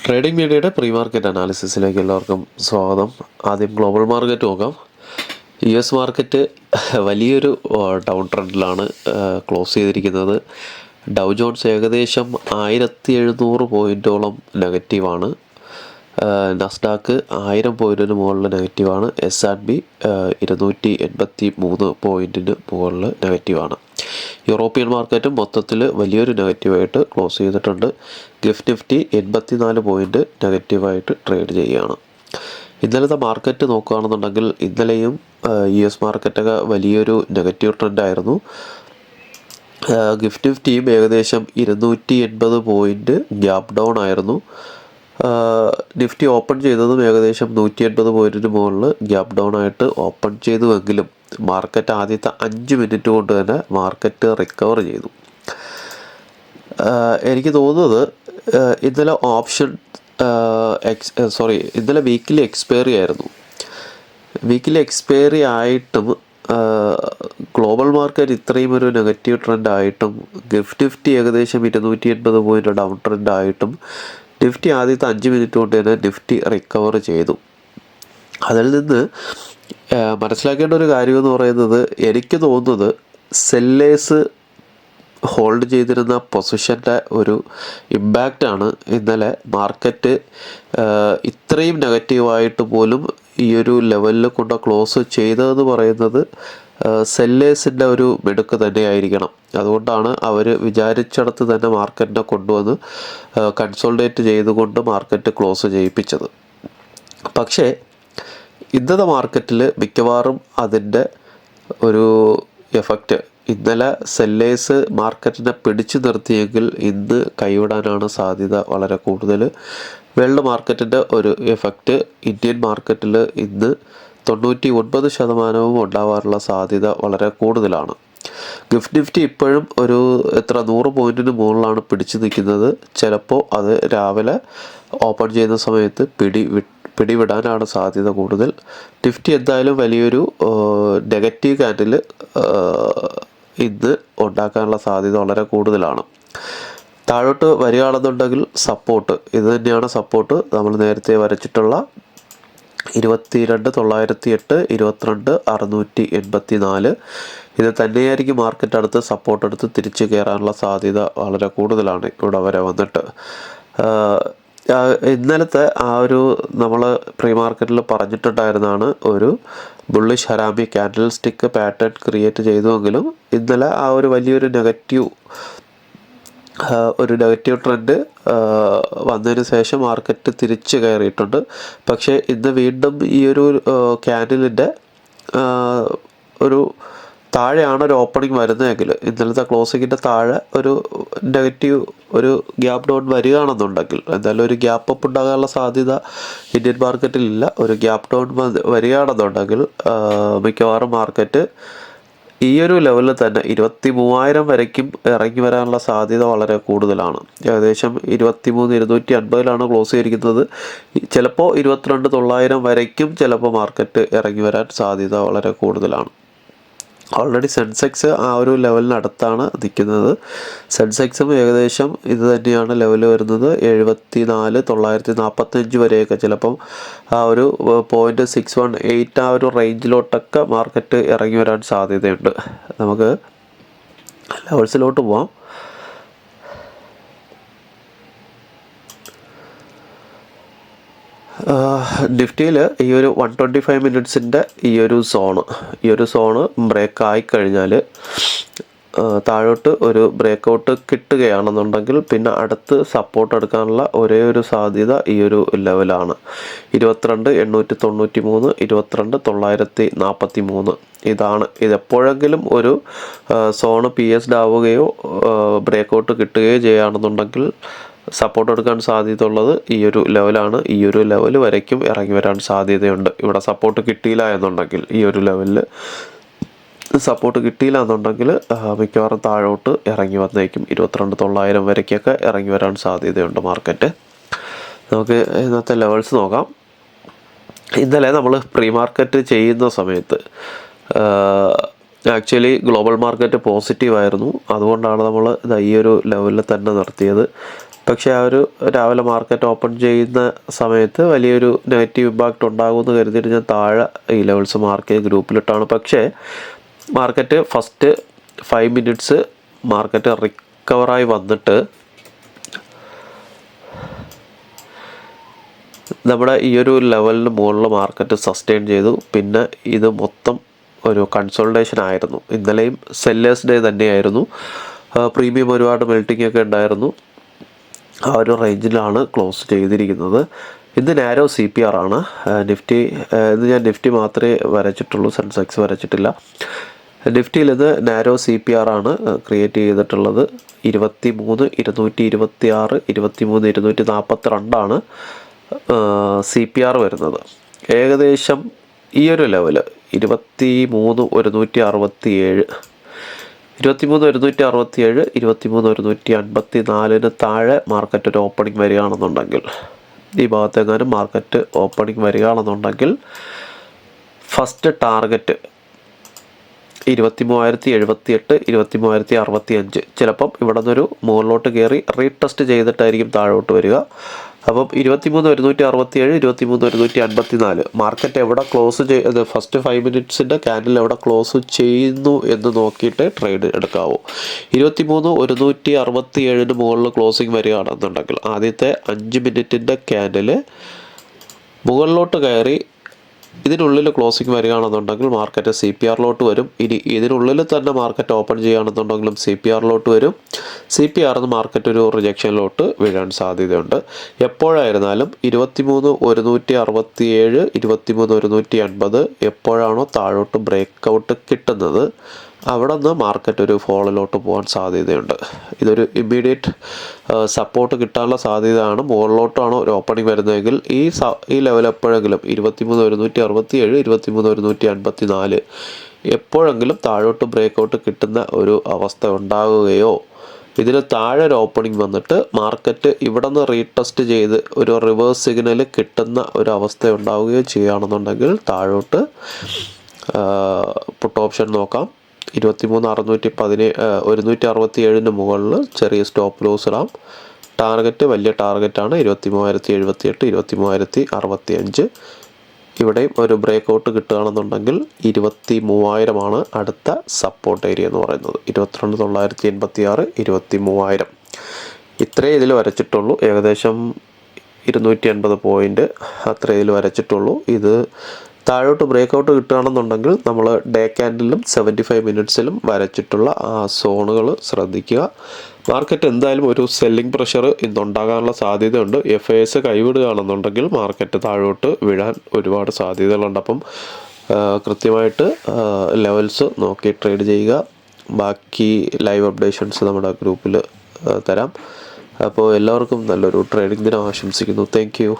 Trading മീഡിയയുടെ pre market അനാലിസിസിലേക്ക് എല്ലാവർക്കും സ്വാഗതം. ആദ്യം ഗ്ലോബൽ മാർക്കറ്റ് നോക്കാം. US മാർക്കറ്റ് വലിയൊരു ഡൗൺ ട്രെൻഡിലാണ് ക്ലോസ് ചെയ്തിരിക്കുന്നത്. ഡൗ ജോൺസ് ഏകദേശം 1700 പോയിൻറ്റോളം നെഗറ്റീവാണ്. നസ്ഡാക്ക് 1000 പോയിൻറ്റിന് മുകളിൽ നെഗറ്റീവാണ്. S&P 283 പോയിൻറ്റിന് മുകളിൽ നെഗറ്റീവാണ്. യൂറോപ്യൻ മാർക്കറ്റും മൊത്തത്തിൽ വലിയൊരു നെഗറ്റീവായിട്ട് ക്ലോസ് ചെയ്തിട്ടുണ്ട്. നിഫ്റ്റി 84 പോയിൻറ്റ് നെഗറ്റീവായിട്ട് ട്രേഡ് ചെയ്യുകയാണ്. ഇന്നലത്തെ മാർക്കറ്റ് നോക്കുകയാണെന്നുണ്ടെങ്കിൽ ഇന്നലെയും US മാർക്കറ്റൊക്കെ വലിയൊരു നെഗറ്റീവ് ട്രെൻഡായിരുന്നു. നിഫ്റ്റിയും ഏകദേശം 280 പോയിൻറ്റ് ഗ്യാപ്പ് ഡൗൺ ആയിരുന്നു. നിഫ്റ്റി ഓപ്പൺ ചെയ്തതും ഏകദേശം 180 പോയിൻറ്റിന് മുകളിൽ ഗ്യാപ്പ് ഡൗൺ ആയിട്ട് ഓപ്പൺ ചെയ്തുവെങ്കിലും മാർക്കറ്റ് ആദ്യത്തെ 5 മിനിറ്റ് കൊണ്ട് തന്നെ മാർക്കറ്റ് റിക്കവർ ചെയ്തു. എനിക്ക് തോന്നുന്നത് ഇന്നലെ ഇന്നലെ വീക്കിലി എക്സ്പയറി ആയിരുന്നു. വീക്കിലി എക്സ്പയറി ആയിട്ടും ഗ്ലോബൽ മാർക്കറ്റ് ഇത്രയും ഒരു നെഗറ്റീവ് ട്രെൻഡ് ആയിട്ടും നിഫ്റ്റി ഏകദേശം 280 പോയിൻറ്റ് ഡൗൺ ട്രെൻഡ് ആയിട്ടും നിഫ്റ്റി ആദ്യത്തെ 5 മിനിറ്റ് കൊണ്ട് തന്നെ നിഫ്റ്റി റിക്കവർ ചെയ്തു. അതിൽ നിന്ന് മനസ്സിലാക്കേണ്ട ഒരു കാര്യമെന്ന് പറയുന്നത്, എനിക്ക് തോന്നുന്നത് സെല്ലേഴ്സ് ഹോൾഡ് ചെയ്തിരുന്ന പൊസിഷൻ്റെ ഒരു ഇമ്പാക്റ്റാണ് ഇന്നലെ മാർക്കറ്റ് ഇത്രയും നെഗറ്റീവായിട്ട് പോലും ഈ ഒരു ലെവലിൽ കൊണ്ട് ക്ലോസ് ചെയ്തതെന്ന് പറയുന്നത് സെല്ലേഴ്സിൻ്റെ ഒരു മിടുക്ക് തന്നെയായിരിക്കണം. അതുകൊണ്ടാണ് അവർ വിചാരിച്ചിടത്ത് തന്നെ മാർക്കറ്റിനെ കൊണ്ടുവന്ന് കൺസോൾഡേറ്റ് ചെയ്തുകൊണ്ട് മാർക്കറ്റ് ക്ലോസ് ചെയ്യിപ്പിച്ചത്. പക്ഷേ ഇന്നത്തെ മാർക്കറ്റിൽ മിക്കവാറും അതിൻ്റെ ഒരു എഫക്റ്റ് ഇന്നലെ സെല്ലേഴ്സ് മാർക്കറ്റിനെ പിടിച്ചു നിർത്തിയെങ്കിൽ ഇന്ന് കൈവിടാനാണ് സാധ്യത വളരെ കൂടുതൽ. വേൾഡ് മാർക്കറ്റിൻ്റെ ഒരു എഫക്റ്റ് ഇന്ത്യൻ മാർക്കറ്റിൽ ഇന്ന് 99% ഉണ്ടാവാറുള്ള സാധ്യത വളരെ കൂടുതലാണ്. നിഫ്റ്റി ഇപ്പോഴും ഒരു 100 പോയിൻറ്റിന് മുകളിലാണ് പിടിച്ചു നിൽക്കുന്നത്. ചിലപ്പോൾ അത് രാവിലെ ഓപ്പൺ ചെയ്യുന്ന സമയത്ത് പിടിവിടാനാണ് സാധ്യത കൂടുതൽ. നിഫ്റ്റി എന്തായാലും വലിയൊരു നെഗറ്റീവ് ക്യാൻഡിൽ ഇന്ന് ഉണ്ടാക്കാനുള്ള സാധ്യത വളരെ കൂടുതലാണ്. താഴോട്ട് വരികയാണെന്നുണ്ടെങ്കിൽ സപ്പോർട്ട് ഇത് തന്നെയാണ്. സപ്പോർട്ട് നമ്മൾ നേരത്തെ വരച്ചിട്ടുള്ള 22,908, 22,684 ഇത് തന്നെയായിരിക്കും മാർക്കറ്റ് അടുത്ത് സപ്പോർട്ട് എടുത്ത് തിരിച്ചു കയറാനുള്ള സാധ്യത വളരെ കൂടുതലാണ് ഇവിടെ വരെ വന്നിട്ട്. ഇന്നലത്തെ ആ ഒരു നമ്മൾ പ്രീ മാർക്കറ്റിൽ പറഞ്ഞിട്ടുണ്ടായിരുന്നതാണ് ഒരു bullish harami candlestick pattern create ചെയ്തുവെങ്കിലും ഇന്നലെ ആ ഒരു വലിയൊരു നെഗറ്റീവ് ട്രെൻഡ് വന്നതിന് ശേഷം മാർക്കറ്റ് തിരിച്ച് കയറിയിട്ടുണ്ട്. പക്ഷേ ഇന്ന് വീണ്ടും ഈ ഒരു ക്യാൻഡിലിൻ്റെ ഒരു താഴെയാണ് ഒരു ഓപ്പണിംഗ് വരുന്നതെങ്കിൽ ഇന്നലത്തെ ക്ലോസിങ്ങിൻ്റെ താഴെ ഒരു നെഗറ്റീവ് ഒരു ഗ്യാപ്പ് ഡൗൺ വരികയാണെന്നുണ്ടെങ്കിൽ എന്തായാലും ഒരു ഗ്യാപ്പ് അപ്പ് ഉണ്ടാകാനുള്ള സാധ്യത ഇന്ത്യൻ മാർക്കറ്റിലില്ല. ഒരു ഗ്യാപ്പ് ഡൗൺ വരികയാണെന്നുണ്ടെങ്കിൽ മിക്കവാറും മാർക്കറ്റ് ഈ ഒരു ലെവലിൽ തന്നെ 23,000 വരയ്ക്കും ഇറങ്ങി വരാനുള്ള സാധ്യത വളരെ കൂടുതലാണ്. ഏകദേശം 23,250 ക്ലോസ് ചെയ്തിരിക്കുന്നത്. ചിലപ്പോൾ 22,900 വരയ്ക്കും ചിലപ്പോൾ മാർക്കറ്റ് ഇറങ്ങി വരാൻ സാധ്യത വളരെ കൂടുതലാണ്. ഓൾറെഡി സെൻസെക്സ് ആ ഒരു ലെവലിനടുത്താണ് നിൽക്കുന്നത്. സെൻസെക്സും ഏകദേശം ഇത് തന്നെയാണ് ലെവൽ വരുന്നത്. 74,945 വരെയൊക്കെ ചിലപ്പം ആ ഒരു 0.618 ആ ഒരു റേഞ്ചിലോട്ടൊക്കെ മാർക്കറ്റ് ഇറങ്ങി വരാൻ സാധ്യതയുണ്ട്. നമുക്ക് ലെവൽസിലോട്ട് പോവാം. നിഫ്റ്റിയിൽ ഈ ഒരു 125 മിനിറ്റ്സിൻ്റെ ഈ ഒരു സോണ് ബ്രേക്ക് ആയിക്കഴിഞ്ഞാൽ താഴോട്ട് ഒരു ബ്രേക്കൗട്ട് കിട്ടുകയാണെന്നുണ്ടെങ്കിൽ പിന്നെ അടുത്ത് സപ്പോർട്ട് എടുക്കാനുള്ള ഒരേ ഒരു സാധ്യത ഈ ഒരു ലെവലാണ്. 22,893, 22,943 ഇതാണ്. ഇതെപ്പോഴെങ്കിലും ഒരു സോണ് PS ആവുകയോ ബ്രേക്കൗട്ട് കിട്ടുകയോ ചെയ്യുകയാണെന്നുണ്ടെങ്കിൽ സപ്പോർട്ട് എടുക്കാൻ സാധ്യതയുള്ളത് ഈ ഒരു ലെവലാണ്. ഈ ഒരു ലെവൽ വരയ്ക്കും ഇറങ്ങി വരാൻ സാധ്യതയുണ്ട്. ഇവിടെ സപ്പോർട്ട് കിട്ടിയില്ല എന്നുണ്ടെങ്കിൽ ഈ ഒരു ലെവലിൽ സപ്പോർട്ട് കിട്ടിയില്ല എന്നുണ്ടെങ്കിൽ മിക്കവാറും താഴോട്ട് ഇറങ്ങി വന്നേക്കും. 22,900 വരയ്ക്കൊക്കെ ഇറങ്ങി വരാൻ സാധ്യതയുണ്ട് മാർക്കറ്റ്. നമുക്ക് ഇന്നത്തെ ലെവൽസ് നോക്കാം. ഇന്നലെ നമ്മൾ പ്രീ മാർക്കറ്റ് ചെയ്യുന്ന സമയത്ത് ആക്ച്വലി ഗ്ലോബൽ മാർക്കറ്റ് പോസിറ്റീവായിരുന്നു. അതുകൊണ്ടാണ് നമ്മൾ ഈ ഒരു ലെവലിൽ തന്നെ നിർത്തിയത്. പക്ഷേ ആ ഒരു രാവിലെ മാർക്കറ്റ് ഓപ്പൺ ചെയ്യുന്ന സമയത്ത് വലിയൊരു നെഗറ്റീവ് ഇമ്പാക്റ്റ് ഉണ്ടാകുമെന്ന് കരുതിയിട്ട് ഞാൻ താഴെ ഈ ലെവൽസ് മാർക്ക് ചെയ്ത് ഗ്രൂപ്പിലിട്ടാണ്. പക്ഷേ മാർക്കറ്റ് ഫസ്റ്റ് 5 മിനിറ്റ്സ് മാർക്കറ്റ് റിക്കവറായി വന്നിട്ട് നമ്മുടെ ഈ ഒരു ലെവലിന് മുകളിൽ മാർക്കറ്റ് സസ്റ്റെയിൻ ചെയ്തു. പിന്നെ ഇത് മൊത്തം ഒരു കൺസോൾട്ടേഷൻ ആയിരുന്നു. ഇന്നലെയും സെല്ലേഴ്സ് ഡേ തന്നെയായിരുന്നു. പ്രീമിയം ഒരുപാട് മെൽറ്റിംഗ് ഒക്കെ ഉണ്ടായിരുന്നു. ആ ഒരു റേഞ്ചിലാണ് ക്ലോസ് ചെയ്തിരിക്കുന്നത്. ഇന്ന് നാരോ CPR ആണ്. നിഫ്റ്റി ഇന്ന് ഞാൻ നിഫ്റ്റി മാത്രമേ വരച്ചിട്ടുള്ളൂ, സെൻസെക്സ് വരച്ചിട്ടില്ല. നിഫ്റ്റിയിൽ ഇത് നാരോ CPR ആണ് ക്രിയേറ്റ് ചെയ്തിട്ടുള്ളത്. 23,226, 23,242 CPR വരുന്നത്. ഏകദേശം ഈ ഒരു ലെവല് 23,167, 23,167, 23,154 താഴെ മാർക്കറ്റ് ഒരു ഓപ്പണിംഗ് വരികയാണെന്നുണ്ടെങ്കിൽ, ഈ ഭാഗത്തെങ്ങാനും മാർക്കറ്റ് ഓപ്പണിംഗ് വരികയാണെന്നുണ്ടെങ്കിൽ ഫസ്റ്റ് ടാർഗറ്റ് 23,078, 23,065. ചിലപ്പം ഇവിടെ നിന്നൊരു മുകളിലോട്ട് കയറി റീടെസ്റ്റ് ചെയ്തിട്ടായിരിക്കും താഴോട്ട് വരിക. അപ്പം 23,167, 23,154 മാർക്കറ്റ് എവിടെ ക്ലോസ് ചെയ്ത് ഫസ്റ്റ് 5 മിനിറ്റ്സിൻ്റെ ക്യാൻഡിൽ എവിടെ ക്ലോസ് ചെയ്യുന്നു എന്ന് നോക്കിയിട്ട് ട്രേഡ് എടുക്കാവൂ. 23,167 മുകളിൽ ക്ലോസിങ് വരികയാണെന്നുണ്ടെങ്കിൽ ആദ്യത്തെ 5 മിനിറ്റിൻ്റെ ക്യാൻഡിൽ മുകളിലോട്ട് കയറി ഇതിനുള്ളിൽ ക്ലോസിങ് വരികയാണെന്നുണ്ടെങ്കിൽ മാർക്കറ്റ് CPRലോട്ട് വരും. ഇനി ഇതിനുള്ളിൽ തന്നെ മാർക്കറ്റ് ഓപ്പൺ ചെയ്യുകയാണെന്നുണ്ടെങ്കിലും CPRലോട്ട് വരും. CPRന്ന് മാർക്കറ്റ് ഒരു റിജക്ഷനിലോട്ട് വീഴാൻ സാധ്യതയുണ്ട്. എപ്പോഴായിരുന്നാലും 23,167, 23,180 എപ്പോഴാണോ താഴോട്ട് ബ്രേക്ക് ഔട്ട് കിട്ടുന്നത് അവിടെ നിന്ന് മാർക്കറ്റ് ഒരു ഫോളിലോട്ട് പോകാൻ സാധ്യതയുണ്ട്. ഇതൊരു ഇമ്മീഡിയറ്റ് സപ്പോർട്ട് കിട്ടാനുള്ള സാധ്യതയാണ്. മുകളിലോട്ടാണ് ഒരു ഓപ്പണിംഗ് വരുന്നതെങ്കിൽ ഈ ലെവൽ എപ്പോഴെങ്കിലും 23,167, 23,154 എപ്പോഴെങ്കിലും താഴോട്ട് ബ്രേക്ക് ഔട്ട് കിട്ടുന്ന ഒരു അവസ്ഥ ഉണ്ടാവുകയോ ഇതിന് താഴെ ഒരു ഓപ്പണിംഗ് വന്നിട്ട് മാർക്കറ്റ് ഇവിടെ നിന്ന് റീടെസ്റ്റ് ചെയ്ത് ഒരു റിവേഴ്സ് സിഗ്നൽ കിട്ടുന്ന ഒരു അവസ്ഥ ഉണ്ടാവുകയോ ചെയ്യുകയാണെന്നുണ്ടെങ്കിൽ താഴോട്ട് പുട്ട് ഓപ്ഷൻ നോക്കാം. 23,167 മുകളിൽ ചെറിയ സ്റ്റോപ്പ് ലോസ് ഇടാം. ടാർഗറ്റ് വലിയ ടാർഗറ്റാണ് 23,078, 23,065. ഇവിടെയും ഒരു ബ്രേക്ക് ഔട്ട് കിട്ടുകയാണെന്നുണ്ടെങ്കിൽ 23,000 അടുത്ത സപ്പോർട്ട് ഏരിയ എന്ന് പറയുന്നത്. 22,986, 23,000 ഇത്രേ ഇതിൽ വരച്ചിട്ടുള്ളൂ. ഏകദേശം 280 പോയിൻ്റ് അത്ര ഇതിൽ വരച്ചിട്ടുള്ളൂ. ഇത് താഴോട്ട് ബ്രേക്ക് ഔട്ട് കിട്ടുകയാണെന്നുണ്ടെങ്കിൽ നമ്മൾ ഡേ ക്യാൻഡിലും 75 മിനിറ്റ്സിലും വരച്ചിട്ടുള്ള ആ സോണുകൾ ശ്രദ്ധിക്കുക. മാർക്കറ്റ് എന്തായാലും ഒരു സെല്ലിംഗ് പ്രഷർ ഇന്നുണ്ടാകാനുള്ള സാധ്യതയുണ്ട്. FIS കൈവിടുകയാണെന്നുണ്ടെങ്കിൽ മാർക്കറ്റ് താഴോട്ട് വീഴാൻ ഒരുപാട് സാധ്യതകളുണ്ട്. അപ്പം കൃത്യമായിട്ട് ലെവൽസ് നോക്കി ട്രേഡ് ചെയ്യുക. ബാക്കി ലൈവ് അപ്ഡേഷൻസ് നമ്മുടെ ഗ്രൂപ്പിൽ തരാം. അപ്പോൾ എല്ലാവർക്കും നല്ലൊരു ട്രേഡിംഗ് ദിനം ആശംസിക്കുന്നു. Thank you.